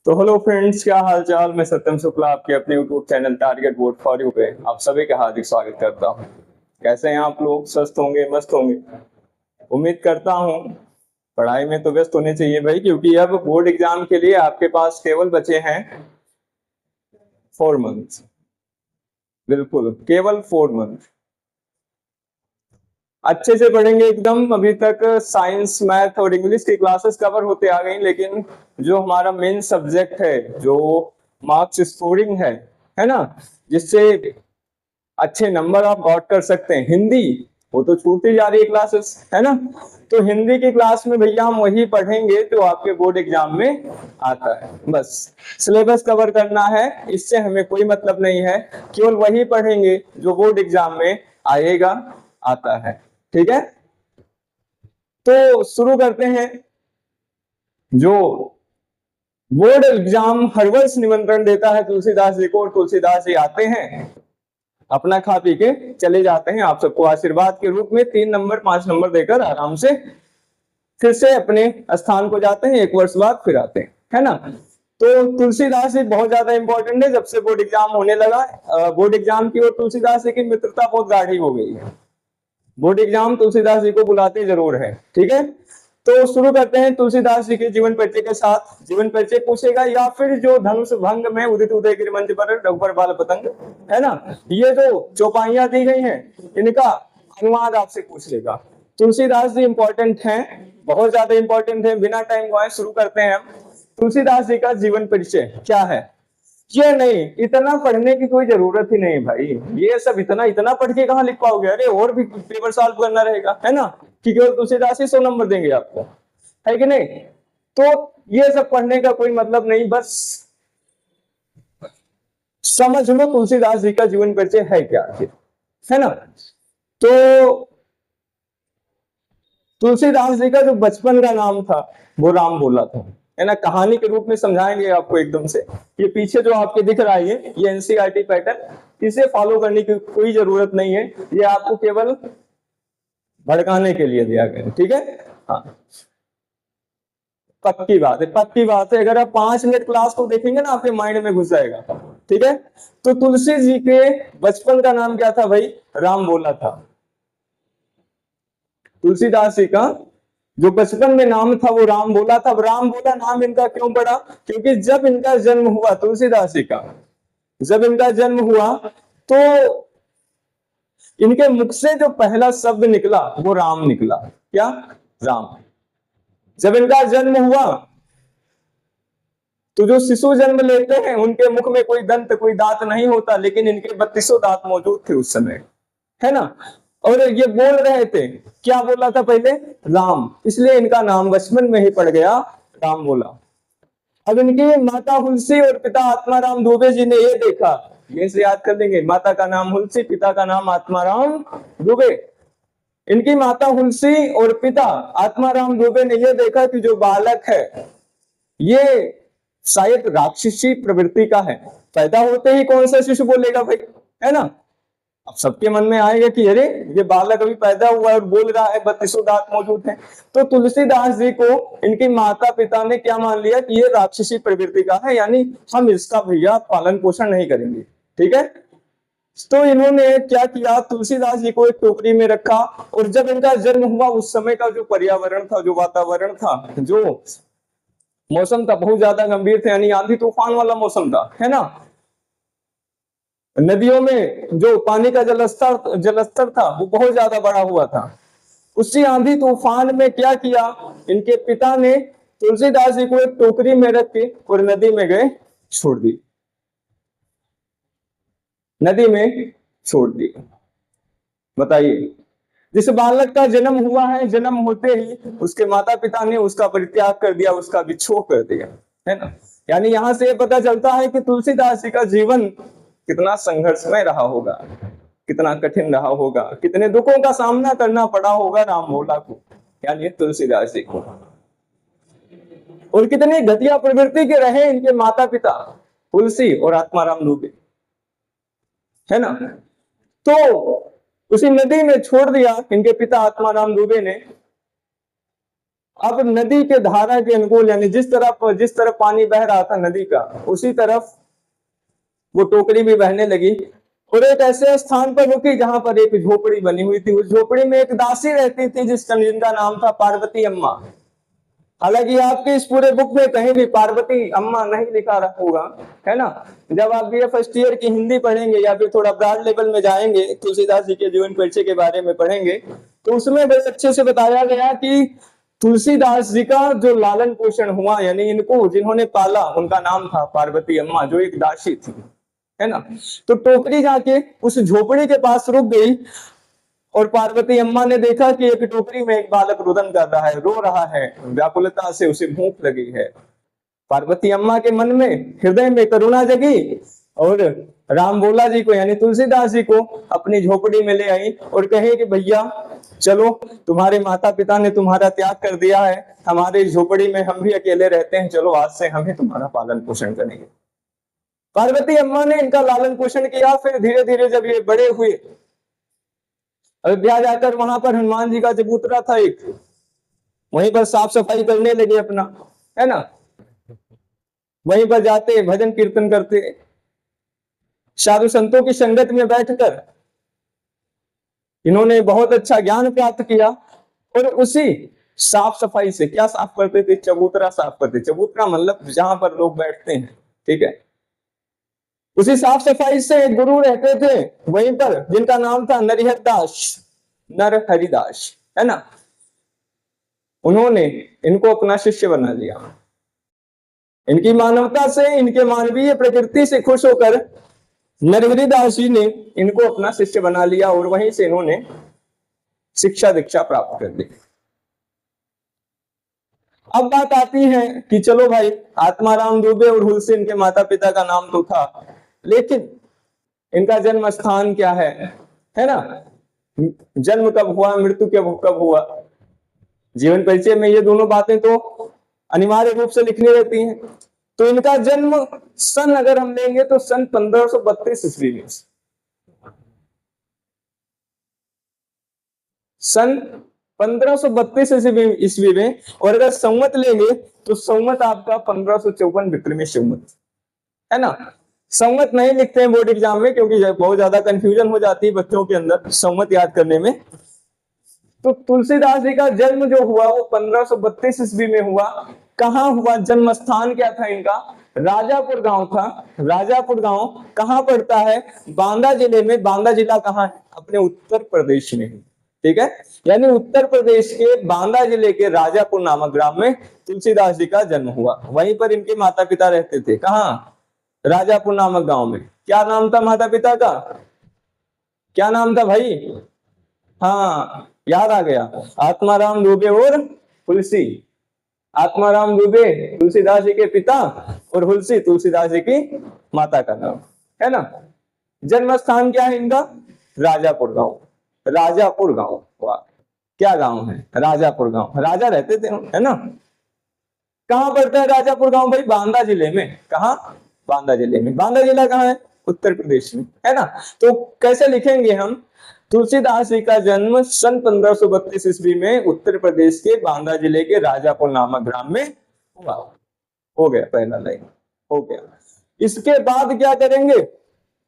तो hello friends, क्या हाल चाल। मैं सत्यम शुक्ला आपके अपने YouTube channel target vote for you पे आप सभी का हार्दिक स्वागत करता हूं। कैसे हैं आप लोग? स्वस्थ होंगे, मस्त होंगे, उम्मीद करता हूं। पढ़ाई में तो व्यस्त होने चाहिए भाई, क्योंकि अब बोर्ड एग्जाम के लिए आपके पास केवल बचे हैं 4 मंथ। बिल्कुल, केवल 4 मंथ। अच्छे से पढ़ेंगे एकदम। अभी तक साइंस, मैथ और इंग्लिश की क्लासेस कवर होते आ गई, लेकिन जो हमारा मेन सब्जेक्ट है, जो मार्क्स स्कोरिंग है ना, जिससे अच्छे नंबर आप गॉट कर सकते हैं, हिंदी, वो तो छूटती जा रही है क्लासेस, है ना। तो हिंदी की क्लास में भैया हम वही पढ़ेंगे जो आपके बोर्ड एग्जाम में आता है। बस सिलेबस कवर करना है, इससे हमें कोई मतलब नहीं है। केवल वही पढ़ेंगे जो बोर्ड एग्जाम में आएगा, आता है। ठीक है, तो शुरू करते हैं। जो बोर्ड एग्जाम हर वर्ष निमंत्रण देता है तुलसीदास जी को, और तुलसीदास जी आते हैं, अपना खा पी के चले जाते हैं, आप सबको आशीर्वाद के रूप में 3 नंबर 5 नंबर देकर आराम से फिर से अपने स्थान को जाते हैं। 1 वर्ष बाद फिर आते हैं, है ना। तो तुलसीदास जी बहुत ज्यादा इंपॉर्टेंट है। जब से बोर्ड एग्जाम होने लगा, बोर्ड एग्जाम की और तुलसीदास जी की मित्रता बहुत गाढ़ी हो गई है। बोर्ड एग्जाम तुलसीदास जी को बुलाते जरूर है। ठीक है, तो शुरू करते हैं तुलसीदास जी के जीवन परिचय के साथ। जीवन परिचय पूछेगा या फिर जो धनुष भंग में उदित उदय गिरिमंच पर रघुबर बाल पतंग, है ना, ये जो चौपाइयां दी गई हैं, इनका अनुवाद आपसे पूछ लेगा। तुलसीदास जी इंपॉर्टेंट हैं, बहुत ज्यादा इंपॉर्टेंट है। बिना टाइम गवाए शुरू करते हैं हम। तुलसीदास जी का जीवन परिचय क्या है? ये नहीं, इतना पढ़ने की कोई जरूरत ही नहीं भाई। ये सब इतना इतना पढ़ के कहाँ लिख पाओगे? अरे और भी पेपर सॉल्व करना रहेगा, है ना, कि केवल तुलसीदास ही 100 नंबर देंगे आपको, है कि नहीं। तो ये सब पढ़ने का कोई मतलब नहीं, बस समझ लो तुलसीदास जी का जीवन परिचय है क्या, है ना। तो तुलसीदास जी का जो बचपन का नाम था वो राम बोला था, है ना। कहानी के रूप में समझाएंगे आपको एकदम से। ये पीछे जो आपके दिख रहा है, ये एनसीईआरटी पैटर्न, इसे फॉलो करने की कोई जरूरत नहीं है। ये आपको केवल भड़काने के लिए दिया गया है। ठीक है, हाँ, पक्की बात है, पक्की बात है। अगर आप 5 मिनट क्लास को देखेंगे ना, आपके माइंड में घुस जाएगा। ठीक है, तो तुलसी जी के बचपन का नाम क्या था भाई? राम बोला था। तुलसीदास जी का जो बचपन में नाम था वो राम बोला था। राम बोला नाम इनका क्यों पड़ा? क्योंकि जब इनका जन्म हुआ, तुलसीदास जी का जब इनका जन्म हुआ, तो इनके मुख से जो पहला शब्द निकला वो राम निकला। क्या? राम। जब इनका जन्म हुआ तो जो शिशु जन्म लेते हैं उनके मुख में कोई दंत, कोई दांत नहीं होता, लेकिन इनके 32 दांत मौजूद थे उस समय, है ना। और ये बोल रहे थे, क्या बोला था पहले? राम। इसलिए इनका नाम बचपन में ही पड़ गया, राम बोला। अब इनकी माता हुलसी और पिता आत्माराम दुबे जी ने ये देखा, ये से याद कर लेंगे, माता का नाम हुलसी, पिता का नाम आत्माराम दुबे। इनकी माता हुलसी और पिता आत्माराम दुबे ने यह देखा कि जो बालक है ये शायद राक्षसी प्रवृत्ति का है। पैदा होते ही कौन सा शिशु बोलेगा भाई, है ना। अब सबके मन में आएगा कि अरे ये बालक अभी पैदा हुआ है और बोल रहा है, 32 दांत मौजूद हैं। तो तुलसीदास जी को इनके माता पिता ने क्या मान लिया कि ये राक्षसी प्रवृत्ति का है, यानी हम इसका भैया पालन पोषण नहीं करेंगे। ठीक है, तो इन्होंने क्या किया, तुलसीदास जी को एक टोकरी में रखा। और जब इनका जन्म हुआ उस समय का जो पर्यावरण था, जो वातावरण था, जो मौसम था, बहुत ज्यादा गंभीर था, यानी आंधी तूफान वाला मौसम था, है ना। नदियों में जो पानी का जलस्तर जलस्तर था वो बहुत ज्यादा बढ़ा हुआ था। उसी आंधी तूफान में क्या किया, इनके पिता ने तुलसीदास जी को एक टोकरी में रख के और नदी में गए, छोड़ दी, नदी में छोड़ दी। बताइए, जिस बालक का जन्म हुआ है, जन्म होते ही उसके माता पिता ने उसका परित्याग कर दिया, उसका विक्षोभ कर दिया, है ना। यानी यहां से पता चलता है कि तुलसीदास जी का जीवन कितना संघर्षमय रहा होगा, कितना कठिन रहा होगा, कितने दुखों का सामना करना पड़ा होगा राम भोला को, यानी तुलसीदास जी को। और कितनी घटिया प्रवृत्ति के रहे इनके माता पिता तुलसी और आत्माराम दुबे, है ना। तो उसी नदी में छोड़ दिया इनके पिता आत्माराम दुबे ने। अब नदी के धारा के अनुकूल, यानी जिस तरफ पानी बह रहा था नदी का, उसी तरफ वो टोकरी भी बहने लगी और एक ऐसे स्थान पर रुकी जहां पर एक झोपड़ी बनी हुई थी। उस झोपड़ी में एक दासी रहती थी जिनका नाम था पार्वती अम्मा। हालांकि आपके इस पूरे बुक में कहीं भी पार्वती अम्मा नहीं लिखा रहा होगा, है ना। जब आप बीए फर्स्ट ईयर की हिंदी पढ़ेंगे या फिर थोड़ा ब्रॉड लेवल में जाएंगे, तुलसीदास जी के जीवन परिचय के बारे में पढ़ेंगे, तो उसमें बड़े अच्छे से बताया गया कि तुलसीदास जी का जो लालन पोषण हुआ, यानी इनको जिन्होंने पाला, उनका नाम था पार्वती अम्मा, जो एक दासी थी, है ना। तो टोकरी जाके उस झोपड़ी के पास रुक गई और पार्वती अम्मा ने देखा कि एक टोकरी में एक बालक रुदन कर रहा है, रो रहा है, व्याकुलता से उसे भूख लगी है। पार्वती अम्मा के मन में, हृदय में करुणा जगी और राम बोला जी को, यानी तुलसीदास जी को अपनी झोपड़ी में ले आई और कहे कि भैया चलो, तुम्हारे माता पिता ने तुम्हारा त्याग कर दिया है, हमारे झोपड़ी में हम भी अकेले रहते हैं, चलो आज से हम ही तुम्हारा पालन पोषण करेंगे। पार्वती अम्मा ने इनका लालन पोषण किया। फिर धीरे धीरे जब ये बड़े हुए, अयोध्या जाकर वहां पर हनुमान जी का चबूतरा था एक, वहीं पर साफ सफाई करने लगे अपना, है ना। वहीं पर जाते, भजन कीर्तन करते, साधु संतों की संगत में बैठकर इन्होंने बहुत अच्छा ज्ञान प्राप्त किया। और उसी साफ सफाई से क्या साफ करते थे? चबूतरा साफ करते। चबूतरा मतलब जहां पर लोग बैठते हैं, ठीक है। उसी साफ सफाई से एक गुरु रहते थे वहीं पर, जिनका नाम था नरहरिदास, है ना। उन्होंने इनको अपना शिष्य बना लिया। इनकी मानवता से, इनके मानवीय प्रकृति से खुश होकर नरहरिदास जी ने इनको अपना शिष्य बना लिया और वहीं से इन्होंने शिक्षा दीक्षा प्राप्त कर ली। अब बात आती है कि चलो भाई, आत्माराम दुबे और हुलसी इनके माता पिता का नाम तो था, लेकिन इनका जन्म स्थान क्या है ना। जन्म कब हुआ, मृत्यु कब हुआ, जीवन परिचय में ये दोनों बातें तो अनिवार्य रूप से लिखनी रहती हैं। तो इनका जन्म सन अगर हम लेंगे तो सन 1532 ईस्वी में, सन 1532 ईस्वी में। और अगर संवत लेंगे तो संवत आपका 1554 विक्रमी संवत, है ना। संवत नहीं लिखते हैं बोर्ड एग्जाम में, क्योंकि बहुत ज्यादा कंफ्यूजन हो जाती है बच्चों के अंदर संवत याद करने में। तो तुलसीदास जी का जन्म जो हुआ वो 1532 ईस्वी में हुआ। कहाँ हुआ, जन्म स्थान क्या था इनका? राजापुर गांव था। राजापुर गांव कहाँ पड़ता है? बांदा जिले में। बांदा जिला कहाँ है? अपने उत्तर प्रदेश में, ठीक है। यानी उत्तर प्रदेश के बांदा जिले के राजापुर नामक ग्राम में तुलसीदास जी का जन्म हुआ। वहीं पर इनके माता पिता रहते थे। कहाँ? राजापुर नामक गांव में। क्या नाम था माता पिता का? क्या नाम था भाई? हाँ, याद आ गया, आत्माराम दुबे और हुलसी। आत्माराम दुबे तुलसीदास जी के पिता और हुलसी तुलसीदास जी की माता का नाम, है ना। जन्म स्थान क्या है इनका? राजापुर गांव। राजापुर गांव, क्या गांव है? राजापुर गांव। राजा रहते थे, है ना। कहां पड़ता है राजापुर गांव भाई? बांदा जिले में। कहा? बांदा जिले में। बांदा जिला कहाँ है? उत्तर प्रदेश में, है ना। तो कैसे लिखेंगे हम? तुलसीदास जी का जन्म सन 1532 ईस्वी में उत्तर प्रदेश के बांदा जिले के राजापुर नामक ग्राम में हुआ। हो गया पहला लाइन, हो गया। इसके बाद क्या करेंगे?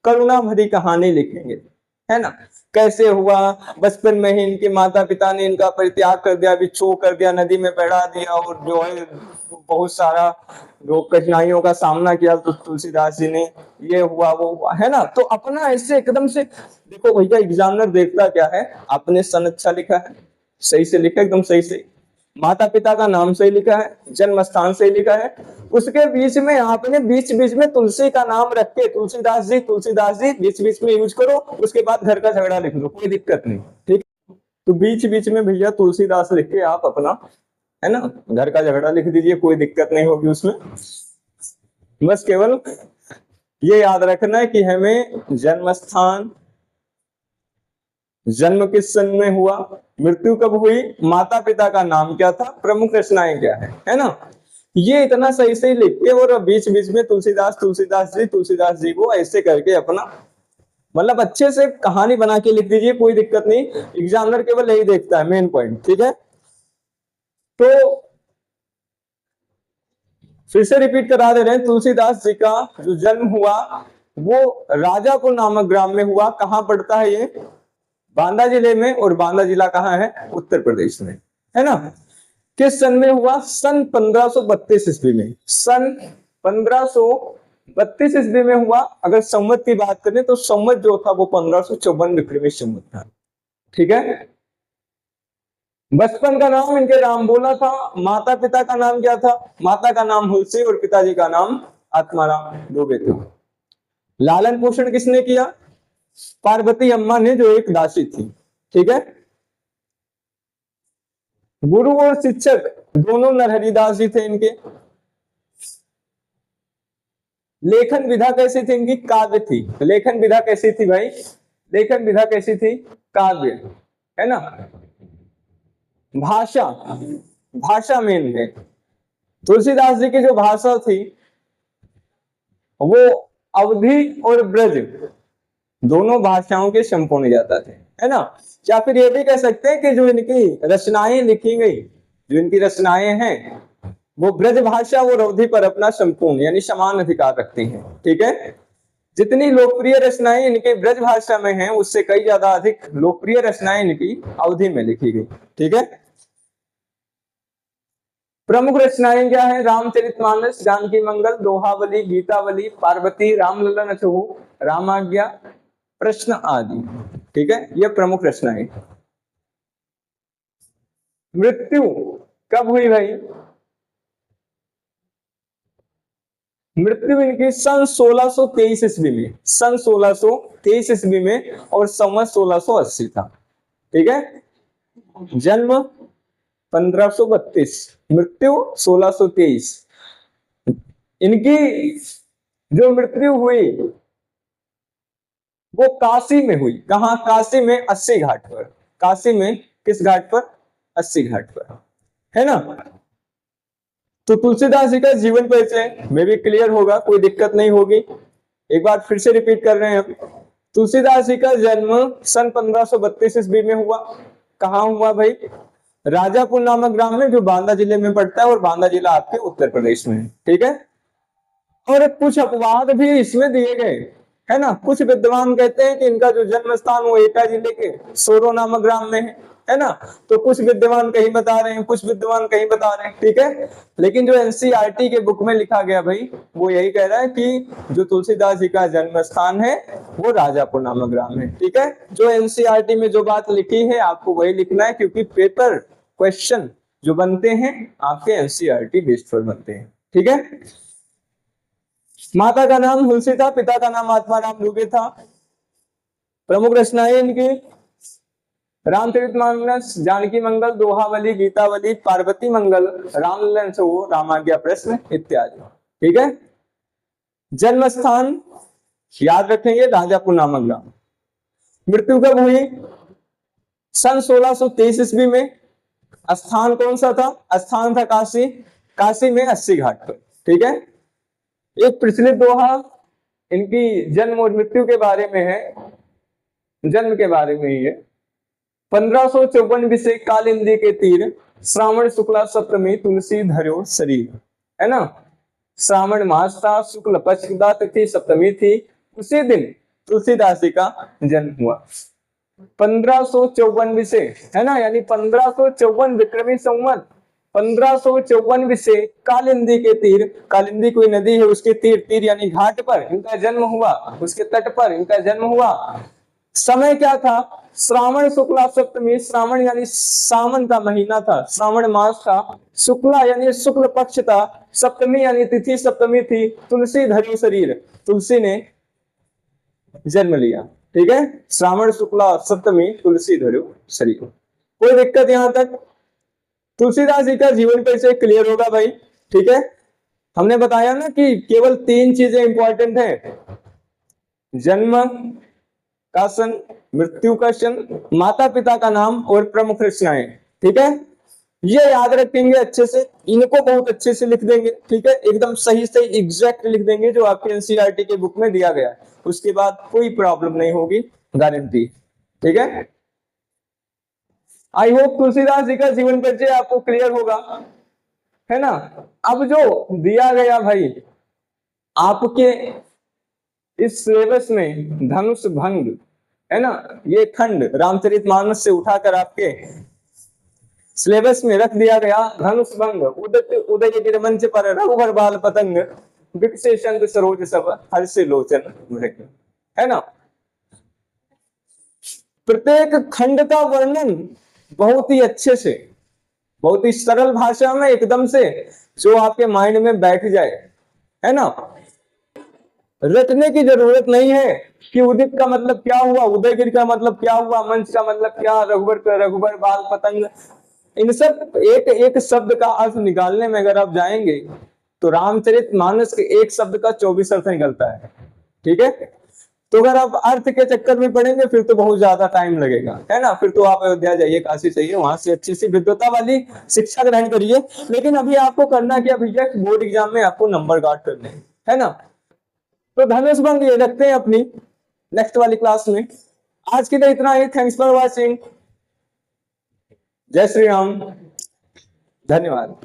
करुणा भरी कहानी लिखेंगे, है ना। कैसे हुआ? बचपन में ही इनके माता पिता ने इनका परित्याग कर दिया, बिच्छू कर दिया, नदी में बहा दिया और जो है बहुत सारा जो कठिनाइयों का सामना किया तो तुलसीदास जी ने, ये हुआ वो हुआ, है ना। तो अपना ऐसे एकदम से देखो भैया, एग्जामिनर देखता क्या है? आपने सन अच्छा लिखा है, सही से लिखा, एकदम सही से, माता पिता का नाम सही लिखा है, जन्म स्थान सही लिखा है, उसके बीच में आपने बीच बीच में तुलसी का नाम रख के तुलसीदास जी बीच बीच में यूज करो। उसके बाद घर का झगड़ा लिख दो, कोई दिक्कत नहीं, ठीक। तो बीच बीच में भैया तुलसीदास लिख के आप अपना, है ना, घर का झगड़ा लिख दीजिए, कोई दिक्कत नहीं होगी उसमें। बस केवल ये याद रखना है कि हमें जन्म स्थान, जन्म किस सन में हुआ, मृत्यु कब हुई, माता पिता का नाम क्या था, प्रमुख रचनाएं क्या है ना। ये इतना सही सही लिख के और बीच बीच में तुलसीदास जी को ऐसे करके अपना मतलब अच्छे से कहानी बना के लिख दीजिए, कोई दिक्कत नहीं। एग्जामिनर केवल यही देखता है, मेन पॉइंट, ठीक है। तो फिर से रिपीट करा दे रहे हैं, तुलसीदास जी का जो जन्म हुआ वो राजापुर नामक ग्राम में हुआ। कहाँ पड़ता है ये? बांदा जिले में। और बांदा जिला कहाँ है? उत्तर प्रदेश में, है ना। किस सन में हुआ? सन 1532 ईस्वी में। सन 1532 ईस्वी में हुआ। अगर संवत की बात करें तो संवत जो था वो 1554 विक्रमी संवत था। ठीक है। बचपन का नाम इनके राम बोला था। माता पिता का नाम क्या था? माता का नाम हुलसी और पिताजी का नाम आत्माराम दुबे थे। लालन पोषण किसने किया? पार्वती अम्मा ने, जो एक दासी थी। ठीक है। गुरु और शिक्षक दोनों नरहरिदास जी थे इनके। लेखन विधा कैसी थी इनकी? काव्य थी। लेखन विधा कैसी थी भाई? लेखन विधा कैसी थी? काव्य, है ना। भाषा, भाषा मेन है। तुलसीदास जी की जो भाषा थी वो अवधी और ब्रज दोनों भाषाओं के संपूर्ण ज्ञाता थे, है ना। या फिर ये भी कह सकते हैं कि जो इनकी रचनाएं लिखी गई, जो इनकी रचनाएं हैं वो ब्रज भाषा और अवधि पर अपना संपूर्ण यानी समान अधिकार रखती हैं। ठीक है। जितनी लोकप्रिय रचनाएं इनके ब्रज भाषा में हैं उससे कई ज्यादा अधिक लोकप्रिय रचनाएं इनकी अवधि में लिखी गई। ठीक है। प्रमुख रचनाएं क्या है? रामचरितमानस, जानकी मंगल, दोहावली, गीतावली, पार्वती, रामललन अछहु, रामाज्ञा, प्रश्न आदि। ठीक है। यह प्रमुख रचनाएं। मृत्यु कब हुई भाई? मृत्यु इनकी सन 1623 ईस्वी में। सन 1623 ईस्वी में और संवत 1680 था। ठीक है। जन्म 1532, मृत्यु 1623। इनकी जो मृत्यु हुई वो काशी में हुई। कहा? काशी में, अस्सी घाट पर। काशी में किस घाट पर? अस्सी घाट पर, है ना। तो तुलसीदास जी का जीवन परिचय में भी क्लियर होगा, कोई दिक्कत नहीं होगी। एक बार फिर से रिपीट कर रहे हैं हम। तुलसीदास जी का जन्म सन 1532 ईस्वी में हुआ। कहाँ हुआ भाई? राजापुर नामक ग्राम में, जो बांदा जिले में पड़ता है, और बांदा जिला आपके उत्तर प्रदेश में है। ठीक है। और कुछ अपवाद भी इसमें दिए गए, है ना। कुछ विद्वान कहते हैं कि इनका जो जन्म स्थान वो एटा जिले के सोरो नामक ग्राम में है ना। तो कुछ विद्वान कहीं बता रहे हैं, कुछ विद्वान कहीं बता रहे हैं। ठीक है। लेकिन जो एनसीईआरटी के बुक में लिखा गया भाई वो यही कह रहा है कि जो तुलसीदास जी का जन्म स्थान है वो राजापुर नामक ग्राम है। ठीक है। जो एनसीईआरटी में जो बात लिखी है आपको वही लिखना है, क्योंकि पेपर क्वेश्चन जो बनते हैं आपके एनसीईआरटी बेस्ड पर बनते हैं। ठीक है। माता का नाम हुलसी था, पिता का नाम आत्माराम दुबे था। प्रमुख रचनाएं इनकी रामचरितमानस, जानकी मंगल, दोहावली, गीतावली, पार्वती मंगल, रामललन अछहु, रामाज्ञा, प्रश्न इत्यादि। ठीक है। जन्म स्थान याद रखेंगे, राजापुर नामक ग्राम। मृत्यु कब हुई? सन 1623 ईस्वी में। स्थान कौन सा था? स्थान था काशी। काशी में अस्सी घाट पर। ठीक है। एक प्रचलित दोहा इनकी जन्म और मृत्यु के बारे में है, जन्म के बारे में ही है। 1554 विषय कालिंदी के तीर, श्रावण शुक्ला सप्तमी तुलसी धर्यो शरीर, है ना। श्रावण मास था, शुक्ल पक्ष तिथि सप्तमी थी, उसी दिन तुलसीदास जी का जन्म हुआ। 1554 विषय, है ना, यानी 1554 विक्रमी संवत 1554 विषय कालिंदी के तीर, कालिंदी कोई नदी है उसके तीर, तीर यानी घाट पर इनका जन्म हुआ, उसके तट पर इनका जन्म हुआ। समय क्या था? श्रावण शुक्ला सप्तमी, श्रावण यानी सावन का महीना था, श्रावण मास था, शुक्ला यानी शुक्ल पक्ष था, सप्तमी यानी तिथि सप्तमी थी, तुलसी धरी शरीर, तुलसी ने जन्म लिया। ठीक है। श्रावण शुक्ला सप्तमी तुलसी धरो शरीर। कोई दिक्कत यहां तक? तुलसीदास जी का जीवन परिचय क्लियर होगा भाई। ठीक है। हमने बताया ना कि केवल तीन चीजें इंपॉर्टेंट है, जन्म का सन, मृत्यु का सन, माता पिता का नाम और प्रमुख रचनाएं। ठीक है। ये याद रखेंगे अच्छे से, इनको बहुत अच्छे से लिख देंगे। ठीक है। एकदम सही सही एग्जैक्ट लिख देंगे जो आपके एनसीईआरटी के बुक में दिया गया है, उसके बाद कोई प्रॉब्लम नहीं होगी, गारंटी। ठीक है। आई होप तुलसीदास जी का जीवन परिचय आपको क्लियर होगा, है ना। अब जो दिया गया भाई आपके इस सिलेबस में धनुष भंग, है ना, ये खंड रामचरितमानस से उठाकर आपके सिलेबस में रख दिया गया। धनुष भंग उदय उदय गिरमंच पर रघुवर बाल पतंग विकसे शंख सरोज सब हर्ष लोचन मृग, है ना। प्रत्येक खंड का वर्णन बहुत ही अच्छे से, बहुत ही सरल भाषा में एकदम से जो आपके माइंड में बैठ जाए, है ना। रटने की जरूरत नहीं है कि उदित का मतलब क्या हुआ, उदयगिरि का मतलब क्या हुआ, मंच का मतलब क्या, रघुबर बाल पतंग, इन सब एक एक शब्द का अर्थ निकालने में अगर आप जाएंगे तो रामचरितमानस के एक शब्द का 24 अर्थ निकलता है, ठीक है। तो अगर आप अर्थ के चक्कर में पड़ेंगे फिर तो बहुत ज्यादा टाइम लगेगा, है ना। फिर तो आप अयोध्या जाइए, काशी जाइए, वहां से अच्छी सी विद्वता वाली शिक्षा ग्रहण करिए। लेकिन अभी आपको करना क्या भैया, बोर्ड एग्जाम में आपको नंबर गार्ड करने हैं, है ना। तो धनुष भंग ये रखते हैं अपनी नेक्स्ट वाली क्लास में। आज के लिए इतना ही। Thanks for watching. जय श्री राम। धन्यवाद।